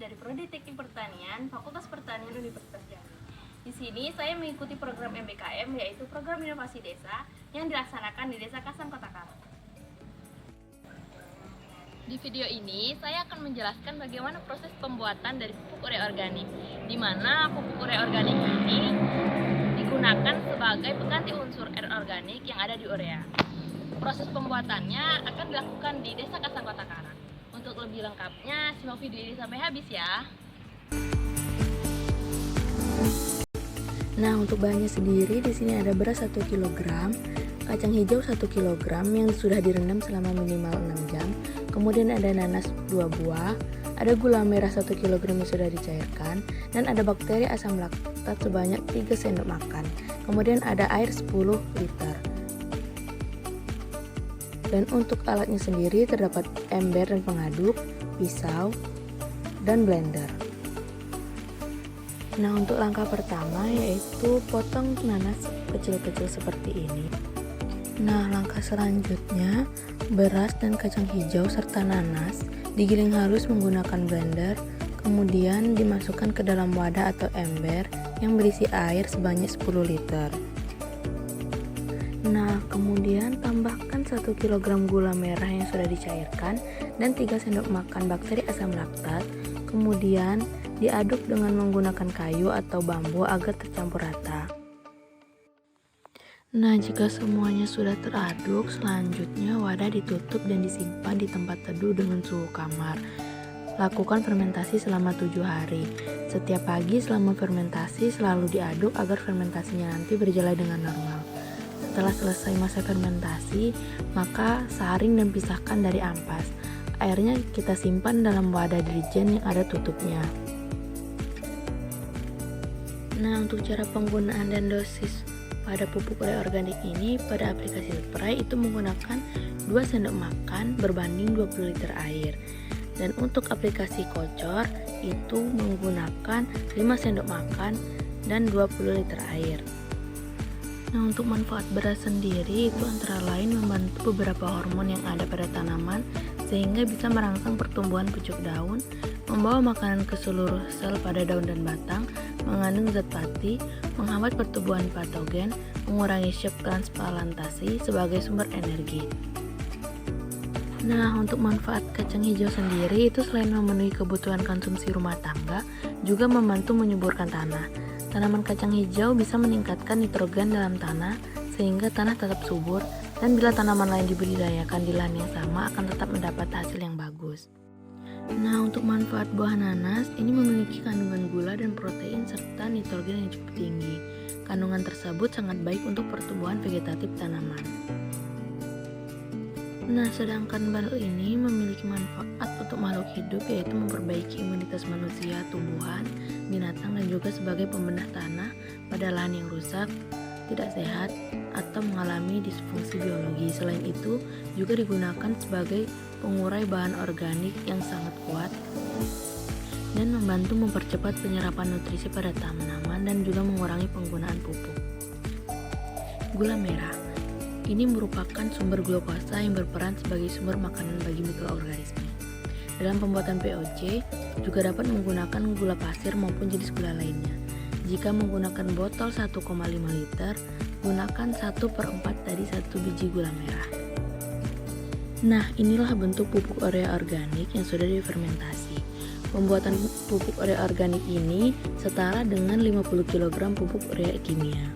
dari Prodi Teknik Pertanian, Fakultas Pertanian Universitas Jambi. Di sini saya mengikuti program MBKM, yaitu program inovasi desa yang dilaksanakan di Desa Kasang, Kota Karang. Di video ini, saya akan menjelaskan bagaimana proses pembuatan dari pupuk urea organik, di mana pupuk urea organik ini digunakan sebagai pengganti unsur organik yang ada di urea. Proses pembuatannya akan dilakukan di Desa Kasang, Kota Karang. Untuk lebih lengkapnya, simak video ini sampai habis ya. Nah, untuk bahannya sendiri di sini ada beras 1 kg, kacang hijau 1 kg yang sudah direndam selama minimal 6 jam. Kemudian ada nanas 2 buah, ada gula merah 1 kg yang sudah dicairkan, dan ada bakteri asam laktat sebanyak 3 sendok makan. Kemudian ada air 10 liter. Dan untuk alatnya sendiri terdapat ember dan pengaduk, pisau, dan blender. Nah, untuk langkah pertama yaitu potong nanas kecil-kecil seperti ini. Nah, langkah selanjutnya beras dan kacang hijau serta nanas digiling halus menggunakan blender, kemudian dimasukkan ke dalam wadah atau ember yang berisi air sebanyak 10 liter. Nah, kemudian tambahkan 1 kg gula merah yang sudah dicairkan dan 3 sendok makan bakteri asam laktat. Kemudian diaduk dengan menggunakan kayu atau bambu agar tercampur rata. Nah, jika semuanya sudah teraduk, selanjutnya wadah ditutup dan disimpan di tempat teduh dengan suhu kamar. Lakukan fermentasi selama 7 hari. Setiap pagi selama fermentasi selalu diaduk agar fermentasinya nanti berjalan dengan normal. Setelah selesai masa fermentasi, maka saring dan pisahkan dari ampas. Airnya kita simpan dalam wadah dirijen yang ada tutupnya. Nah, untuk cara penggunaan dan dosis pada pupuk urea organik ini, pada aplikasi spray itu menggunakan 2 sendok makan berbanding 20 liter air. Dan untuk aplikasi kocor itu menggunakan 5 sendok makan dan 20 liter air. Nah, untuk manfaat beras sendiri itu antara lain membantu beberapa hormon yang ada pada tanaman sehingga bisa merangsang pertumbuhan pucuk daun, membawa makanan ke seluruh sel pada daun dan batang, mengandung zat pati, menghambat pertumbuhan patogen, mengurangi shock transplantasi sebagai sumber energi. Nah, untuk manfaat kacang hijau sendiri itu selain memenuhi kebutuhan konsumsi rumah tangga, juga membantu menyuburkan tanah. Tanaman kacang hijau bisa meningkatkan nitrogen dalam tanah sehingga tanah tetap subur, dan bila tanaman lain dibudidayakan di lahan yang sama akan tetap mendapat hasil yang bagus. Nah, untuk manfaat buah nanas ini memiliki kandungan gula dan protein serta nitrogen yang cukup tinggi. Kandungan tersebut sangat baik untuk pertumbuhan vegetatif tanaman. Nah, sedangkan bal ini memiliki manfaat untuk makhluk hidup, yaitu memperbaiki imunitas manusia, tumbuhan, binatang, dan juga sebagai pembedah tanah pada lahan yang rusak, tidak sehat, atau mengalami disfungsi biologi. Selain itu, juga digunakan sebagai pengurai bahan organik yang sangat kuat dan membantu mempercepat penyerapan nutrisi pada tanaman dan juga mengurangi penggunaan pupuk. Gula merah ini merupakan sumber glukosa yang berperan sebagai sumber makanan bagi mikroorganisme. Dalam pembuatan POC, juga dapat menggunakan gula pasir maupun jenis gula lainnya. Jika menggunakan botol 1,5 liter, gunakan 1/4 dari 1 biji gula merah. Nah, inilah bentuk pupuk urea organik yang sudah difermentasi. Pembuatan pupuk urea organik ini setara dengan 50 kg pupuk urea kimia.